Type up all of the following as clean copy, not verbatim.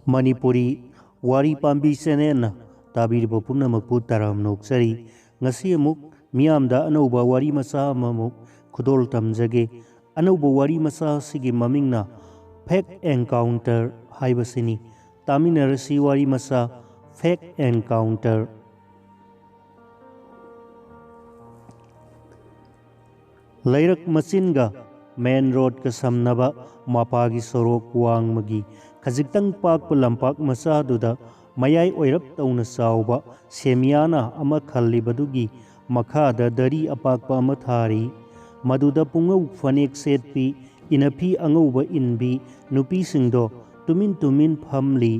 Manipuri Wari Pambi Senena Tabiriba Punamapu Taram Noksari Ngasi amuk miyamda anauba wari masa amamuk khudol tamjage anauba wari masa sigi mamingna fake encounter haibasini taminarasi wari masa fake encounter Lairak Masinga main road ka samnaba mapagi sorok wangmagi khajitang pak lampak masa duda mayai oirap tauna sauba semiyana ama khallibadugi makhada dari apakpa ama thari maduda pungau fanek setpi inapi angauba inbi nupi singdo tumin phamli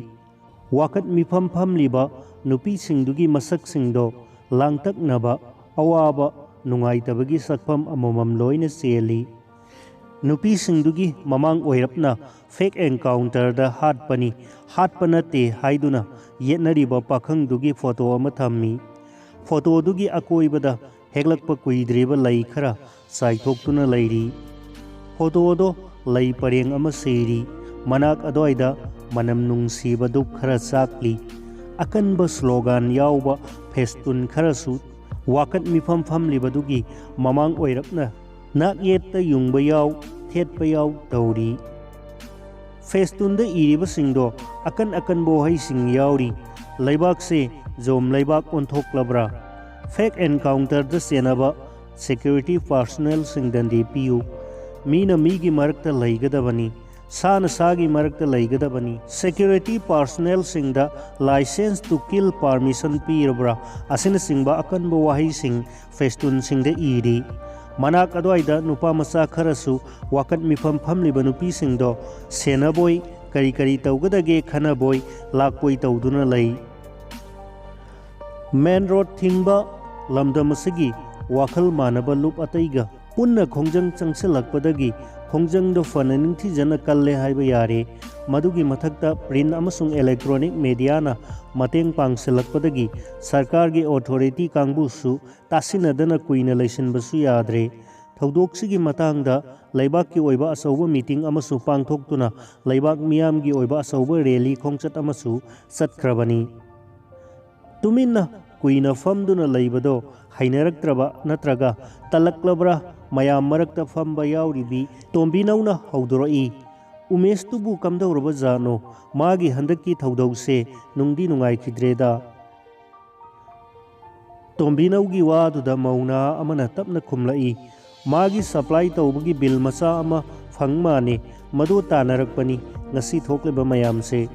wakat mifam phamliba nupi singdugi masak singdo langtak naba awaba nungaitabagi sakpam amomam loina seli nupi singdugi mamang oirapna fake encounter da hatpana te haiduna yetnariba pakhangdugi photo ama thammi photo dugi akoibada heglakpa kuidreba lai khara saithokuna lairi photo do lai pareng ama seri manak adoida manam nungsiba duk khara sakli akanba slogan yauba festun kharasu wakat mifam famlibadugi mamang oirapna nak yetta yungba yau thetpa yau tauri festunda iriba singdo akan bohai sing yauri laibak se zom laibak onthoklabra fake encounter da senaba security personnel singdandi piu mina migi marakta laigadabani sana sagi marakta laigadabani security personnel singda license to kill permission pirabra asina singba akan wahai sing festun singda iri manak adwaida nupa masa kharasu wakat mifam phamliba nupi singdo senaboy kari tawgadage khanaboy lakpoi tawduna lai main road thingba lamdamasigi wakhal manaba lup ataiga punna khongjang changsilakpadagi khongjang do fananing thijana kalle haiba yare madugi mathakta print amasung electronic media na mateng pangsilakpadagi sarkar gi authority kangbusu tasinadana kuina laisinbasu yadre thaudoksigi matangda laibak ki oiba asauba meeting amasu pangthoktuna laibak miyam gi oiba asauba rally khongchat amasu satkrabani tuminna kuina famduna laibado hainaraktraba natraga talaklabra mayam marakta famba yauribi tombinauna haudoroi umesh tubu kamdauraba jano magi handaki thaudause nungdi nungai khidreda tombinaugi waduda mauna amana tapna khumlai magi supply tawbagi bill masa ama phangmane madu tanarakpani ngasi thokleba mayamse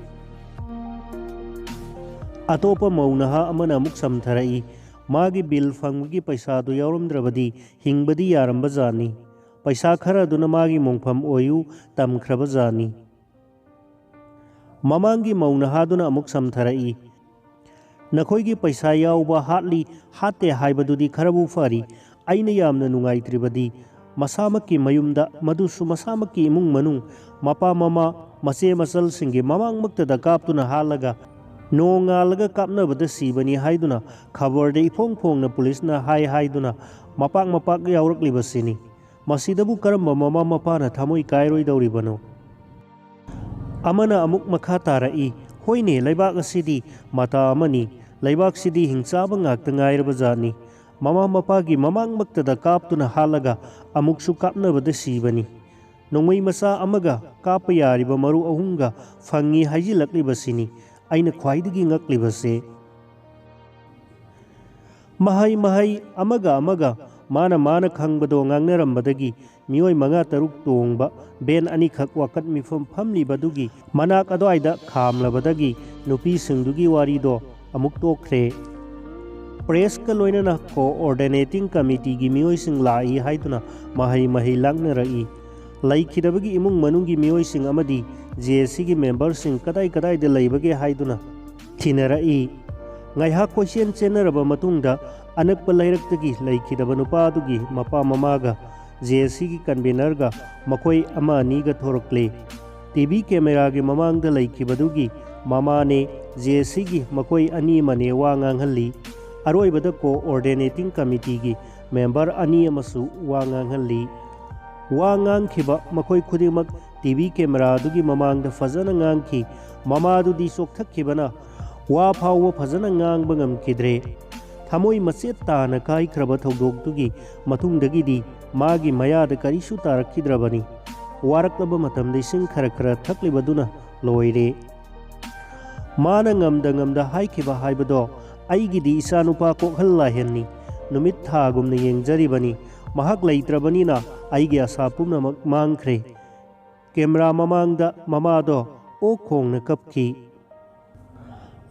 atopa maunaha amana muk samtharai magi bill phanggi paisa du yaurumdrabadi hingbadi yaramba jani paisa khara duna magi mongpham oyu tamkhraba jani mamangi maunaha duna amuk samtharai nakhoigi paisa yauba hatli hatte haibadudi kharabu fari aina yamna nungaitribadi masamaki mayumda madusu masamaki imung manung mapa mama mase masal singi mamang maktada kaptuna halaga nongalaga kapnabada sibani haiduna khabarde ifong phongna pulisna haiduna mapak yauraklibasini masidabu karamba mama mapana thamoi kairoi dauribano amana amuk makha tarai hoine laibak asidi mata amani laibak sidi hingchaba ngakta ngairaba jani mama mapagi mamang maktada kaptuna halaga amuksu kapnabada sibani nongmai masa amaga kapa yariba maru ahunga fangi haijilaklibasini aina khwaidagi ngaklibase mahai amaga mana khangbado ngangnarambadagi mioi manga taruk tongba ben ani khak wakat mifam phamlibadugi manak adwaida khamlabadagi nupi singdugi warido amuk tokre press ka loinana coordinating committee gi mioi sing lai haiduna mahai langnarai laikhidabagi imung manungi mioi sing amadi JSC gi member sing kadai de laibage haiduna thinarai ngaiha question chenaraba matungda anakpa lairaktagi laikhidaba nupadugi mapa mamaga JSC gi convener ga makoi ama ani ga thorokle TV camera gi mamangda laikhibadugi mamane JSC gi makoi ani mane wa nganghalli aroibada coordinating committee gi member ani amasu wa nganghalli wa ngang khiba makoi khudimak TV ꯀꯦꯃꯦꯔꯥꯗꯨꯒꯤ ꯃꯃꯥꯡꯗ ꯐꯖꯅ ꯉꯥꯡꯈꯤ꯫ ꯃꯃꯥꯗꯨꯗꯤ ꯆꯣꯛꯊꯈꯤꯕꯅ ꯋꯥ ꯐꯥꯎꯕ ꯐꯖꯅ ꯉꯥꯡꯕ ꯉꯝꯈꯤꯗ꯭ꯔꯦ꯫ ꯊꯃꯣꯏ ꯃꯆꯦꯠ ꯇꯥꯅ ꯀꯥꯏꯈ꯭ꯔꯕ ꯊꯧꯗꯣꯛꯇꯨꯒꯤ ꯃꯇꯨꯡꯗꯒꯤꯗꯤ ꯃꯥꯒꯤ ꯃꯌꯥꯗ ꯀꯔꯤꯁꯨ ꯇꯥꯔꯛꯈꯤꯗ꯭ꯔꯕꯅꯤ꯫ ꯋꯥꯔꯛꯂꯕ ꯃꯇꯝꯗ ꯏꯁꯤꯡ ꯈꯔ ꯈꯔ ꯊꯛꯂꯤꯕꯗꯨꯅ ꯂꯣꯏꯔꯦ꯫ ꯃꯥꯅ ꯉꯝꯗ ꯍꯥꯏꯈꯤꯕ ꯍꯥꯏꯕꯗꯣ ꯑꯩꯒꯤꯗꯤ ꯏꯆꯥꯅꯨꯄꯥ ꯀꯣꯛꯍꯜ-ꯂꯥꯏꯍꯟꯅꯤ꯫ ꯅꯨꯃꯤꯠ ꯊꯥꯒꯨꯝꯅ ꯌꯦꯡꯖꯔꯤꯕꯅꯤ꯫ ꯃꯍꯥꯛ ꯂꯩꯇ꯭ꯔꯕꯅꯤꯅ ꯑꯩꯒꯤ ꯑꯁꯥ ꯄꯨꯝꯅꯃꯛ ꯃꯥꯡꯈ꯭ꯔꯦ꯫ ꯀꯦꯃꯦꯔꯥ ꯃꯃꯥꯡꯗ ꯃꯃꯥꯗꯣ ꯑꯣꯛ ꯈꯣꯡꯅ ꯀꯞꯈꯤ꯫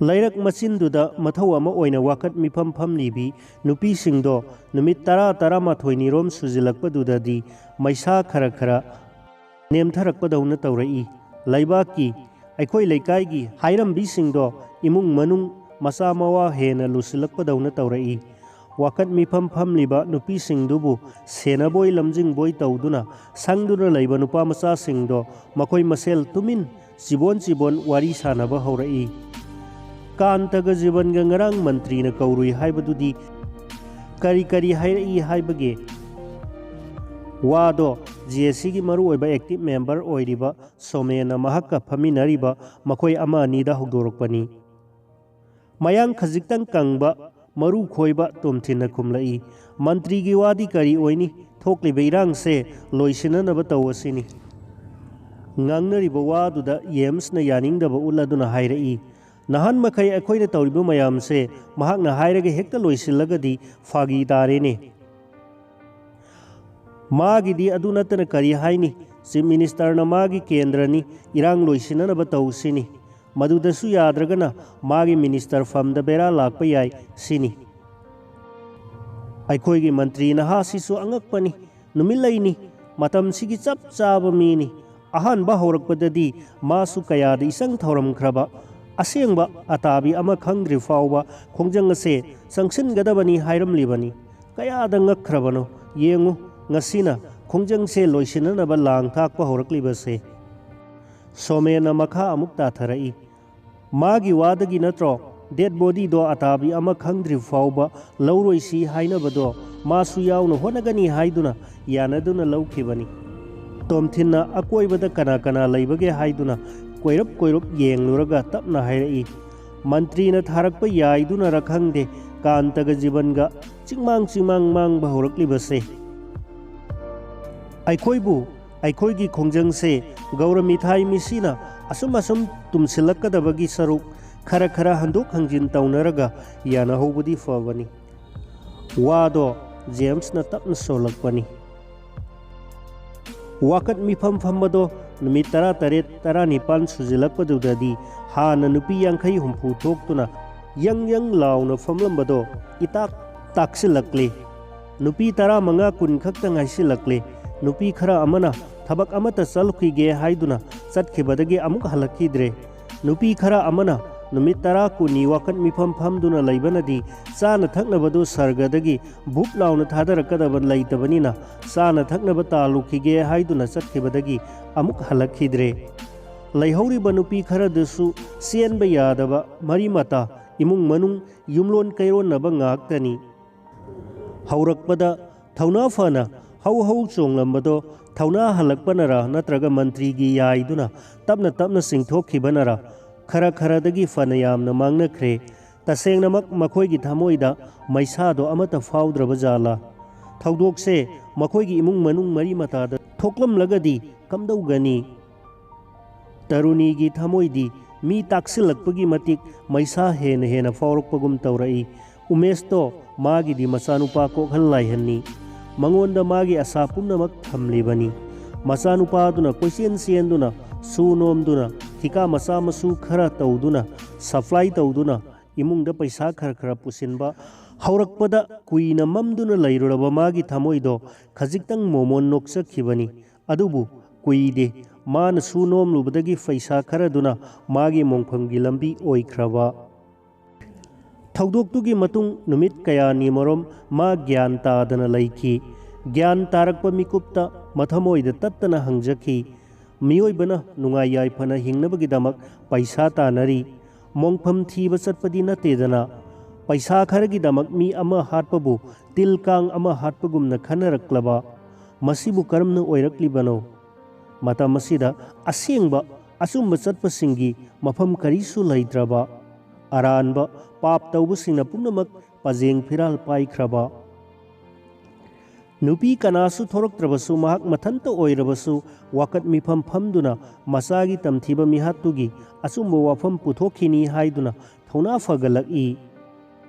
ꯂꯩꯔꯛ ꯃꯆꯤꯟꯗꯨꯗ ꯃꯊꯧ ꯑꯃ ꯑꯣꯏꯅ ꯋꯥꯀꯠ ꯃꯤꯐꯝ ꯐꯝꯂꯤꯕꯤ ꯅꯨꯄꯤꯁꯤꯡꯗꯣ ꯅꯨꯃꯤꯠ 10-11ꯔꯣꯝ ꯁꯨꯖꯤꯜꯂꯛꯄꯗꯨꯗꯗꯤ ꯃꯩꯁꯥ ꯈꯔ ꯈꯔ ꯅꯦꯝꯊꯔꯛꯄꯗꯧꯅ ꯇꯧꯔꯛꯏ꯫ ꯂꯩꯕꯥꯛꯀꯤ, ꯑꯩꯈꯣꯏ ꯂꯩꯀꯥꯏꯒꯤ ꯍꯥꯏꯔꯝꯕꯤꯁꯤꯡꯗꯣ ꯏꯃꯨꯡ ꯃꯅꯨꯡ ꯃꯆꯥ ꯃꯋꯥ ꯍꯦꯟꯅ ꯂꯨꯁꯤꯜꯂꯛꯄꯗꯧꯅ ꯇꯧꯔꯛꯏ꯫ ꯋꯥꯀꯠ ꯃꯤꯐꯝ ꯐꯝꯂꯤꯕ ꯅꯨꯄꯤꯁꯤꯡꯗꯨꯕꯨ ꯁꯦꯟꯅꯕꯣꯏ ꯂꯝꯖꯤꯡꯕꯣꯏ ꯇꯧꯗꯨꯅ ꯁꯪꯗꯨꯅ ꯂꯩꯕ ꯅꯨꯄꯥꯃꯆꯥꯁꯤꯡꯗꯣ ꯃꯈꯣꯏ ꯃꯁꯦꯜ ꯇꯨꯃꯤꯟ ꯆꯤꯕꯣꯟ ꯋꯥꯔꯤ ꯁꯥꯅꯕ ꯍꯧꯔꯛꯏ꯫ ꯀꯥꯟꯇꯒ ꯖꯤꯕꯟꯒ ꯉꯔꯥꯡ ꯃꯟꯇ꯭ꯔꯤꯅ ꯀꯧꯔꯨꯏ ꯍꯥꯏꯕꯗꯨꯗꯤ ꯀꯔꯤ ꯍꯥꯏꯔꯛꯏ ꯍꯥꯏꯕꯒꯦ? ꯋꯥꯗꯣ ꯖꯦ.ꯁꯤꯒꯤ ꯃꯔꯨꯑꯣꯏꯕ ꯑꯦꯛꯇꯤꯚ ꯃꯦꯝꯕꯔ ꯑꯣꯏꯔꯤꯕ ꯁꯣꯃꯦꯟꯅ ꯃꯍꯥꯛꯀ ꯐꯝꯃꯤꯟꯅꯔꯤꯕ ꯃꯈꯣꯏ ꯑꯃ ꯑꯅꯤꯗ ꯍꯧꯗꯣꯔꯛꯄꯅꯤ꯫ ꯃꯌꯥꯡ ꯈꯖꯤꯛꯇꯪ ꯀꯪꯕ ꯃꯔꯨ ꯈꯣꯏꯕ ꯇꯣꯝꯊꯤꯟꯅ ꯈꯨꯝꯂꯛꯏ꯫ ꯃꯟꯇ꯭ꯔꯤꯒꯤ ꯋꯥꯗꯤ ꯀꯔꯤ ꯑꯣꯏꯅꯤ? ꯊꯣꯛꯂꯤꯕ ꯏꯔꯥꯡꯁꯦ ꯂꯣꯏꯁꯤꯟꯅꯅꯕ ꯇꯧꯑꯁꯤꯅꯤ꯫ ꯉꯥꯡꯅꯔꯤꯕ ꯋꯥꯗꯨꯗ ꯌꯦꯝꯁꯅ ꯌꯥꯅꯤꯡꯗꯕ ꯎꯠꯂꯗꯨꯅ ꯍꯥꯏꯔꯛꯏ꯫ ꯅꯍꯥꯟ ꯃꯈꯩ ꯑꯩꯈꯣꯏꯅ ꯇꯧꯔꯤꯕ ꯃꯌꯥꯝꯁꯦ ꯃꯍꯥꯛꯅ ꯍꯥꯏꯔꯒ ꯍꯦꯛꯇ ꯂꯣꯏꯁꯤꯜꯂꯒꯗꯤ ꯐꯥꯒꯤ ꯇꯥꯔꯦꯅꯦ꯫ ꯃꯥꯒꯤꯗꯤ ꯑꯗꯨ ꯅꯠꯇꯅ ꯀꯔꯤ ꯍꯥꯏꯅꯤ? ꯆꯤꯐ ꯃꯤꯅꯤꯁꯇꯔꯅ ꯃꯥꯒꯤ ꯀꯦꯟꯗ꯭ꯔꯅꯤ, ꯏꯔꯥꯡ ꯂꯣꯏꯁꯤꯟꯅꯅꯕ ꯇꯧꯁꯤꯅꯤ꯫ ꯃꯗꯨꯗꯁꯨ ꯌꯥꯗ꯭ꯔꯒꯅ ꯃꯥꯒꯤ ꯃꯤꯅꯤꯁꯇꯔ ꯐꯝꯗ ꯕꯦꯔꯥ ꯂꯥꯛꯄ ꯌꯥꯏ ꯁꯤꯅꯤ꯫ ꯑꯩꯈꯣꯏꯒꯤ ꯃꯟꯇ꯭ꯔꯤ ꯅꯍꯥꯁꯤꯁꯨ ꯑꯉꯛꯄꯅꯤ, ꯅꯨꯃꯤꯠꯂꯩꯅꯤ, ꯃꯇꯝꯁꯤꯒꯤ ꯆꯞ ꯆꯥꯕ ꯃꯤꯅꯤ꯫ ꯑꯍꯥꯟꯕ ꯍꯧꯔꯛꯄꯗꯗꯤ ꯃꯥꯁꯨ ꯀꯌꯥꯗ ꯏꯆꯪ ꯊꯧꯔꯝꯈ꯭ꯔꯕ ꯑꯁꯦꯡꯕ ꯑꯇꯥꯕꯤ ꯑꯃ ꯈꯪꯗ꯭ꯔꯤ ꯐꯥꯎꯕ ꯈꯣꯡꯖꯪ ꯑꯁꯦ ꯆꯪꯁꯤꯟꯒꯗꯕꯅꯤ ꯍꯥꯏꯔꯝꯂꯤꯕꯅꯤ꯫ ꯀꯌꯥꯗ ꯉꯛꯈ꯭ꯔꯕꯅꯣ ꯌꯦꯡꯉꯨ ꯉꯁꯤꯅ ꯈꯣꯡꯖꯪꯁꯦ ꯂꯣꯏꯁꯤꯟꯅꯅꯕ ꯂꯥꯡ ꯊꯥꯛꯄ ꯍꯧꯔꯛꯂꯤꯕꯁꯦ꯫ ꯁꯣꯃꯦꯟꯅ ꯃꯈꯥ ꯑꯃꯨꯛ ꯇꯥꯊꯔꯛꯏ꯫ ꯃꯥꯒꯤ ꯋꯥꯗꯒꯤ ꯅꯠꯇ꯭ꯔꯣ ꯗꯦꯗ ꯕꯣꯗꯤꯗꯣ ꯑꯇꯥꯕꯤ ꯑꯃ ꯈꯪꯗ꯭ꯔꯤ ꯐꯥꯎꯕ ꯂꯧꯔꯣꯏꯁꯤ ꯍꯥꯏꯅꯕꯗꯣ? ꯃꯥꯁꯨ ꯌꯥꯎꯅ ꯍꯣꯠꯅꯒꯅꯤ ꯍꯥꯏꯗꯨꯅ ꯌꯥꯅꯗꯨꯅ ꯂꯧꯈꯤꯕꯅꯤ꯫ ꯇꯣꯝꯊꯤꯟꯅ ꯑꯀꯣꯏꯕꯗ ꯀꯅꯥ ꯍꯥꯏꯗꯨꯅ ꯀꯣꯏꯔꯞ ꯌꯦꯡꯂꯨꯔꯒ ꯇꯞꯅ ꯍꯥꯏꯔꯛꯏ꯫ ꯃꯟꯇ꯭ꯔꯤꯅ ꯊꯥꯔꯛꯄ ꯌꯥꯏꯗꯨꯅꯔ ꯈꯪꯗꯦ ꯀꯥꯟꯇꯒ ꯖꯤꯕꯟꯒ ꯆꯤꯡꯃꯥꯡ ꯃꯥꯡꯕ ꯍꯧꯔꯛꯂꯤꯕꯁꯦ꯫ ꯑꯩꯈꯣꯏꯕꯨ, ꯑꯩꯈꯣꯏꯒꯤ ꯈꯣꯡꯖꯪꯁꯦ ꯒꯧꯔꯃꯤꯊꯥꯏ ꯃꯤꯁꯤꯅ ꯑꯁꯨꯝ ꯇꯨꯝꯁꯤꯜꯂꯛꯀꯗꯕꯒꯤ ꯁꯔꯨꯛ ꯈꯔ ꯍꯟꯗꯣꯛ ꯍꯟꯖꯤꯟ ꯇꯧꯅꯔꯒ ꯌꯥꯅꯍꯧꯕꯗꯤ ꯐꯕꯅꯤ꯫ ꯋꯥꯗꯣ ꯖꯦꯝꯁꯅ ꯇꯞꯅ ꯁꯣꯜꯂꯛꯄꯅꯤ꯫ ꯋꯥꯀꯠ ꯃꯤꯐꯝ ꯐꯝꯕꯗꯣ ꯅꯨꯃꯤꯠ 18-19 ꯁꯨꯖꯤꯜꯂꯛꯄꯗꯨꯗꯗꯤ ꯍꯥꯟꯅ ꯅꯨꯄꯤ 50-60 ꯊꯣꯛꯇꯨꯅ ꯌꯪ ꯂꯥꯎꯅ ꯐꯝꯂꯝꯕꯗꯣ ꯏꯇꯥꯛ ꯇꯥꯛꯁꯤꯜꯂꯛꯂꯦ꯫ ꯅꯨꯄꯤ 15-20 ꯈꯛꯇ ꯉꯥꯏꯁꯤꯜꯂꯛꯂꯦ꯫ ꯅꯨꯄꯤ ꯈꯔ ꯑꯃꯅ ꯊꯕꯛ ꯑꯃꯠꯇ ꯆꯠꯂꯨꯈꯤꯒꯦ ꯍꯥꯏꯗꯨꯅ ꯆꯠꯈꯤꯕꯗꯒꯤ ꯑꯃꯨꯛ ꯍꯜꯂꯛꯈꯤꯗ꯭ꯔꯦ꯫ ꯅꯨꯄꯤ ಖꯔ ꯑꯃꯅ ꯅꯨꯃꯤꯠ 10-20 ꯋꯥꯀꯠ ꯃꯤꯐꯝ ꯐꯝꯗꯨꯅ ꯂꯩꯕꯅꯗꯤ ꯆꯥꯅ ꯊꯛꯅꯕꯗꯨ ꯁꯔꯒꯗꯒꯤ ꯚꯨꯞ ꯂꯥꯎꯅ ꯊꯥꯗꯔꯛꯀꯗꯕ ꯂꯩꯇꯕꯅꯤꯅ ꯆꯥꯅ ꯊꯛꯅꯕ ꯇꯥꯜꯂꯨꯈꯤꯒꯦ ꯍꯥꯏꯗꯨꯅ ꯆꯠꯈꯤꯕꯗꯒꯤ ꯑꯃꯨꯛ ꯍꯜꯂꯛꯈꯤꯗ꯭ꯔꯦ꯫ ꯂꯩꯍꯧꯔꯤꯕ ꯅꯨꯄꯤ ꯈꯔꯗꯨꯁꯨ ꯆꯦꯟꯕ ꯌꯥꯗꯕ ꯃꯔꯤ-ꯃꯇꯥ, ꯏꯃꯨꯡ ꯃꯅꯨꯡ ꯌꯨꯝꯂꯣꯟ ꯀꯩꯔꯣꯟꯅꯕ ꯉꯥꯛꯇꯅꯤ꯫ ꯍꯧꯔꯛꯄꯗ ꯊꯧꯅꯥ ꯐꯅ ꯍꯧ ꯆꯣꯡꯂꯝꯕꯗꯣ ꯊꯧꯅꯥ ꯍꯜꯂꯛꯄꯅꯔ ꯅꯠꯇ꯭ꯔꯒ ꯃꯟꯇ꯭ꯔꯤꯒꯤ ꯌꯥꯏꯗꯨꯅ ꯇꯞꯅ ꯆꯤꯡꯊꯣꯛꯈꯤꯕꯅꯔ ꯈꯔꯗꯒꯤ ꯐꯅ ꯌꯥꯝꯅ ꯃꯥꯡꯅꯈ꯭ꯔꯦ꯫ ꯇꯁꯦꯡꯅꯃꯛ ꯃꯈꯣꯏꯒꯤ ꯊꯃꯣꯏꯗ ꯃꯩꯁꯥꯗꯣ ꯑꯃꯠꯇ ꯐꯥꯎꯗ꯭ꯔꯕ ꯖꯥꯠꯂꯥ? ꯊꯧꯗꯣꯛꯁꯦ ꯃꯈꯣꯏꯒꯤ ꯏꯃꯨꯡ ꯃꯅꯨꯡ ꯃꯔꯤ-ꯃꯇꯥꯗ ꯊꯣꯛꯂꯝꯂꯒꯗꯤ ꯀꯝꯗꯧꯒꯅꯤ? ꯇꯔꯨꯅꯤꯒꯤ ꯊꯃꯣꯏꯗꯤ ꯃꯤ ꯇꯥꯛꯁꯤꯜꯂꯛꯄꯒꯤ ꯃꯇꯤꯛ ꯃꯩꯁꯥ ꯍꯦꯟꯅ ꯐꯥꯎꯔꯛꯄꯒꯨꯝ ꯇꯧꯔꯛꯏ꯫ ꯎꯃꯦꯁꯇꯣ ꯃꯥꯒꯤꯗꯤ ꯃꯆꯥꯅꯨꯄꯥ ꯀꯣꯛꯍꯜ-ꯂꯥꯏꯍꯟꯅꯤ꯫ ꯃꯉꯣꯟꯗ ꯃꯥꯒꯤ ꯑꯁꯥ ꯄꯨꯝꯅꯃꯛ ꯊꯝꯂꯤꯕꯅꯤ꯫ ꯃꯆꯥꯅꯨꯄꯥꯗꯨꯅ ꯀꯣꯏꯆꯦꯟ ꯆꯦꯟꯗꯨꯅ, ꯁꯨ ꯅꯣꯝꯗꯨꯅ, ꯊꯤꯀꯥ ꯃꯆꯥ ꯃꯁꯨ ꯈꯔ ꯇꯧꯗꯨꯅ, ꯁꯄ꯭ꯂꯥꯏ ꯇꯧꯗꯨꯅ ꯏꯃꯨꯡꯗ ꯄꯩꯁꯥ ꯈꯔ ꯄꯨꯁꯤꯟꯕ ꯍꯧꯔꯛꯄꯗ ꯀꯨꯏꯅ ꯃꯝꯗꯨꯅ ꯂꯩꯔꯨꯔꯕ ꯃꯥꯒꯤ ꯊꯃꯣꯏꯗꯣ ꯈꯖꯤꯛꯇꯪ ꯃꯣꯃꯣꯟ ꯅꯣꯛꯆꯈꯤꯕꯅꯤ꯫ ꯑꯗꯨꯕꯨ ꯀꯨꯏꯗꯦ ꯃꯥꯅ ꯁꯨ ꯅꯣꯝꯂꯨꯕꯗꯒꯤ ꯄꯩꯁꯥ ꯈꯔꯗꯨꯅ ꯃꯥꯒꯤ ꯃꯣꯡꯐꯝꯒꯤ ꯂꯝꯕꯤ ꯑꯣꯏꯈ꯭ꯔꯕ꯫ ꯊꯧꯗꯣꯛꯇꯨꯒꯤ ꯃꯇꯨꯡ ꯅꯨꯃꯤꯠ ꯀꯌꯥꯅꯤꯃꯔꯣꯝ ꯃꯥ ꯒ꯭ꯌꯥꯟ ꯇꯥꯗꯅ ꯂꯩꯈꯤ꯫ ꯒ꯭ꯌꯥꯟ ꯇꯥꯔꯛꯄ ꯃꯤꯀꯨꯞꯇ ꯃꯊꯃꯣꯏꯗ ꯇꯠꯇꯅ ꯍꯪꯖꯈꯤ꯫ ꯃꯤꯑꯣꯏꯕꯅ ꯅꯨꯡꯉꯥꯏ ꯌꯥꯏꯐꯅ ꯍꯤꯡꯅꯕꯒꯤꯗꯃꯛ ꯄꯩꯁꯥ ꯇꯥꯟꯅꯔꯤ, ꯃꯣꯡꯐꯝ ꯊꯤꯕ ꯆꯠꯄꯗꯤ ꯅꯠꯇꯦꯗꯅ꯫ ꯄꯩꯁꯥ ꯈꯔꯒꯤꯗꯃꯛ ꯃꯤ ꯑꯃ ꯍꯥꯠꯄꯕꯨ ꯇꯤꯜ ꯀꯥꯡ ꯑꯃ ꯍꯥꯠꯄꯒꯨꯝꯅ ꯈꯟꯅꯔꯛꯂꯕ ꯃꯁꯤꯕꯨ ꯀꯔꯝꯅ ꯑꯣꯏꯔꯛꯂꯤꯕꯅꯣ? matam asida asengba asumba chatpasingi mafam karisu leitraba aranba pap taubusingna pumnamak pajeng phiral paikraba nupi kanasu thoroktrabasu mahak mathanta oirabasu wakat mifam famduna masagi tamthiba mihatugi asumba wafam puthokhini haiduna thona fagalaki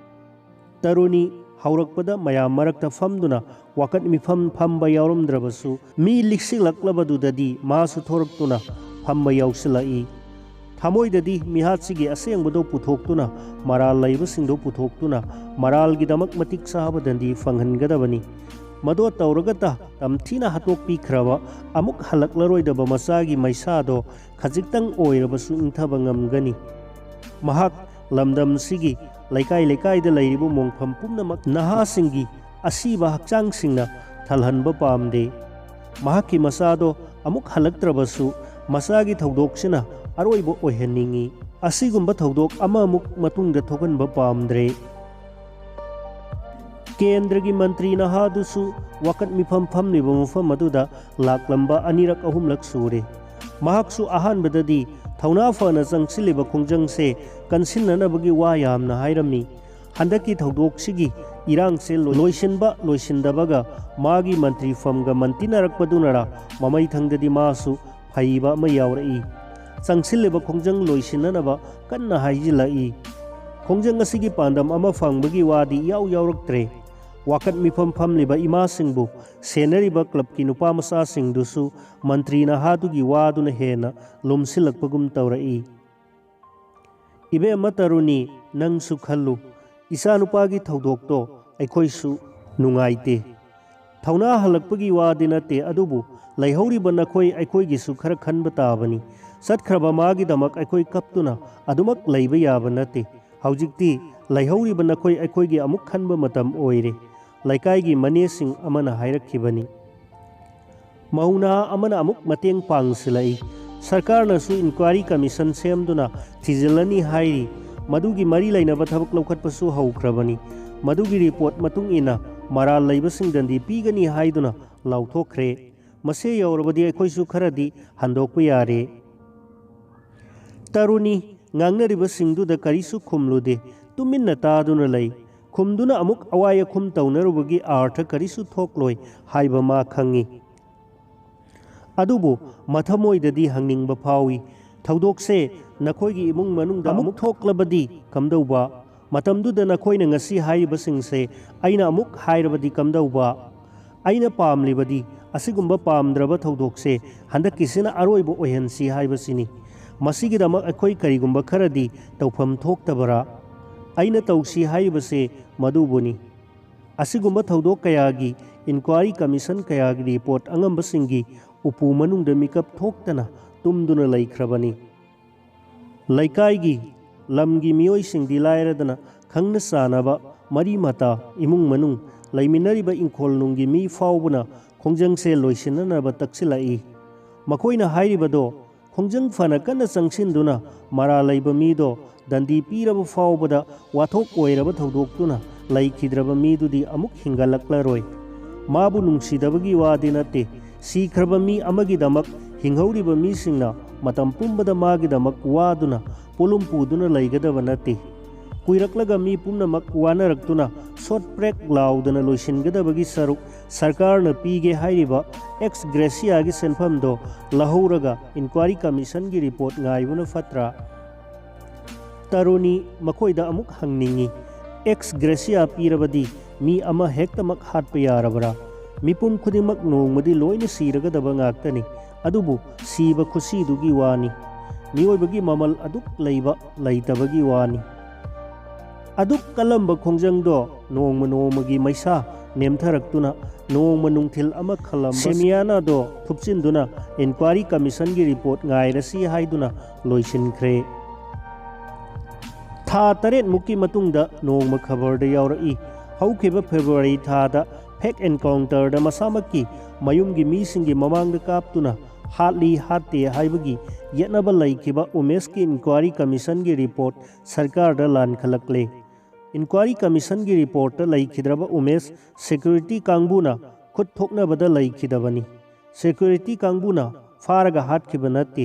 taruni haurakpada mayam marakta famduna wakat mifam famba yaurumdrabasu mi liksilaklabadudadi masu thoroktuna famba yausilai thamoidadi mihatsigi asengbado puthoktuna maral laibasingdo puthoktuna maralgidamak matik sahabadandi fanghangadabani mado tauragata tamthina hatokpi khraba amuk halaklaroi masagi maisado khajiktang oirabasu inthaba ngamgani mahak lamdam sigi laikai laikai da lairibu mongpham pumnamak nahasingi asiba hakchangsingna thalhanba pamde mahakki masado amuk halaktrabasu masagi thodokshina aroibo oihanningi asigumba thodok amamuk matungda thoganba pamdre केंद्र की मंत्री नहादुसु वकत मिफम फमलिब मफम अदुदा लाकलंबा अनिरक अहुमलक सूरे महाक्सु अहानबददी थौना फना चंगसिलिब खोंजंगसे कनसिननबगी वा यामना हाइरमी हंदकी थौदोकसिगी इरांगसे लोइसिनबा लोइसिनदबगा मागी मंत्री फमगा मंतिनरकपदुनरा ममै थंगददी मासु faba म यावरई चंगसिलिब खोंजंग लोइसिननबा कन्ना हाइजिलाई खोंजंग असिगी पांदम अमा फंगबगी वादी याव यावरक्त्रे वाकत मिफम फमलिबा इमासिंगबु सेनरिबा क्लब की नुपा मसासिंगदुसु मंत्री नहादुगी वादुना हेना लुमसिलकपगुम तौरई इबे मतरुनी नंगसु खल्लु इसा नुपागी थौदोक्तो अखोइसु नुंगाइते थौना हलकपगी वादी नते अदुबु लैहौरिबा नखोइ अखोइगिसु खर खनबा ताबनी सत्खरबा मागिदमक अखोइ कप्तुना अदुमक लैबा याबा नते हौजिक्ति लैहौरिबा नखोइ अखोइगी अमुक खनबा मतम ओइरे लैकाइगी मनेसिंग अमना हाइरखिबनी मौना अमना अमुक मतेंग पांगसिलाई सरकारनसु इंक्वायरी कमीशन सेमदुना थिजिलनी हाइरी मदुगी मरी लैनबा थबक लौखटपसु हौख्रबनी मदुगी रिपोर्ट मतुंग इना मराल लैबसिंगदंदी पीगनी हाइदुना लाउथोख्रे मसे यौरबदी अखोइसु खरदी हंदोकपा यारे तरुनी ngangnaribasingduda karisu khumlude tuminna taaduna lei khumduna amuk awaya khum taunarubagi artha karisu thokloi haiba ma khangi adubu mathamoidadi hangningba phawi thodokse nakhoigi imung manungda amuk thoklabadi kamdauba matamduda nakhoina ngasi hairibasingse aina amuk hairabadi kamdauba aina pamlibadi asigumba pamdraba thodokse handakisina aroibo ohensi haibasini मसीगिदमक अखोई करिगुंबा खरदी तौफम थोक्तबरा अइना तौसी हाइबसे मदुबुनी असिगुंबा थौदोक कयागी इंक्वायरी कमीशन कयागी रिपोर्ट अंगंबसिंगी उपु मनुंग मिकप थोक्तना तुमदुना लैख्रबनी लैकाइगी लमगी मियोइसिंगदी लायरदना खंगना सानबा मरी मता इमुंग मनुंग लैमिनरिबा इंखोल नुंगी मी फावबुना खोंजंगसे लोइसिननबा तक्सिलाई मखोइना हाइरिबदो खोंजंग फना कन्ना चंगसिनदुना मरा लैबा मीदो दंदी पीरब फावबदा वाथोक ओइरब थौदोक्तुना लैखिद्रबा मीदुदी अमुक हिंगलक्लरोय माबु नुंगसिदबगी वादि नते सीख्रबा मी अमगिदमक हिंगौरिबा मीसिंगना मतम पुंबदा मागिदमक वादुना पोलुम पुदुना लैगदबा नते कुइरक्लगा मी पुंनमक वानरक्तुना शॉर्ट ब्रेक लाउदना लोइसिनगदबगी सरुक सरकारना पीगे हाइरिबा एक्स ग्रेसियागी सेनफमदो लहौरगा इंक्वायरी कमीशन की रिपोर्ट गाइबुना फत्रा तरुनी मखोइदा अमुक हंगनिंगी एक्स ग्रेसिया पीरबदी मी अमा हेक्तमक हाटपा यारबरा मिपुम खुदिमक नोंगमदी लोइना सीरगदबा ngaktani adubu सीबा खुसीदुगी वानी मिओइबगी ममल अदुक लैबा लैतबगी वानी अदुक कलंबा खोंजंगदो नोंगमा नोंगमगी मैसा नेमथरक्तुना नोंगमा नुंगथिल अमा खलम सेमियाना दो थुपचिनदुना इंक्वायरी कमीशन की रिपोर्ट गायरसी हाइदुना लोइसिनख्रे था 8 मुक्की मतुंगदा नोंगमा खबरदा यावरई हौखिबा फेब्रुवारी थादा फेक एनकाउंटरदा मसामकी मयुमगी मीसिंगी ममांगदा कापतुना हाटली हाटे हाइबगी यत्नबा लैखिबा उमेश की इंक्वायरी कमीशन की रिपोर्ट सरकारदा लानखलक्ले इंक्वायरी कमीशन की रिपोर्ट लैखिद्रबा उमेश सिक्योरिटी कांगबुना खुद थोकनबदा लैखिदबनी सिक्योरिटी कांगबुना फारगा हाटखिबा नत्ते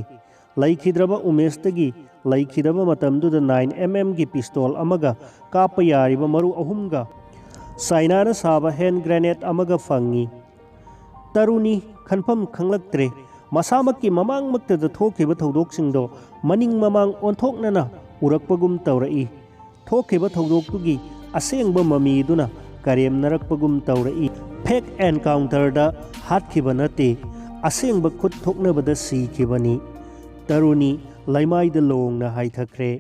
लैखिद्रबा उमेशतगी लैखिदबा मतमदुदा 9mm की पिस्तौल अमगा कापा यारिबा मरु अहुमगा साइनाना साबा हैंड ग्रेनेड अमगा फंगी तरुनी खनफम खंगलक्त्रे मसामक्की ममांगमक्तदा थोखिबा थौदोकसिंगदो मनिंग ममांग ओंथोकनना उरकपगुम तौरई थोखिबा थौदोकतुगी असेंगबा ममीदुना करेमनरकपगुम तौरई फेक एनकाउंटरदा हाटखिबा नते असेंगबा खुद थोकनबदा सीखिबनी तरुनी लैमाइदा लोंगना हाइथखरे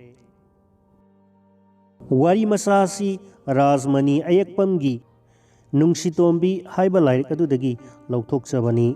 वारी मसासी राजमनी अयकपमगी नुंगसितोंबी हाइबा लाइरिक अदुदगी लौथोकचबनी।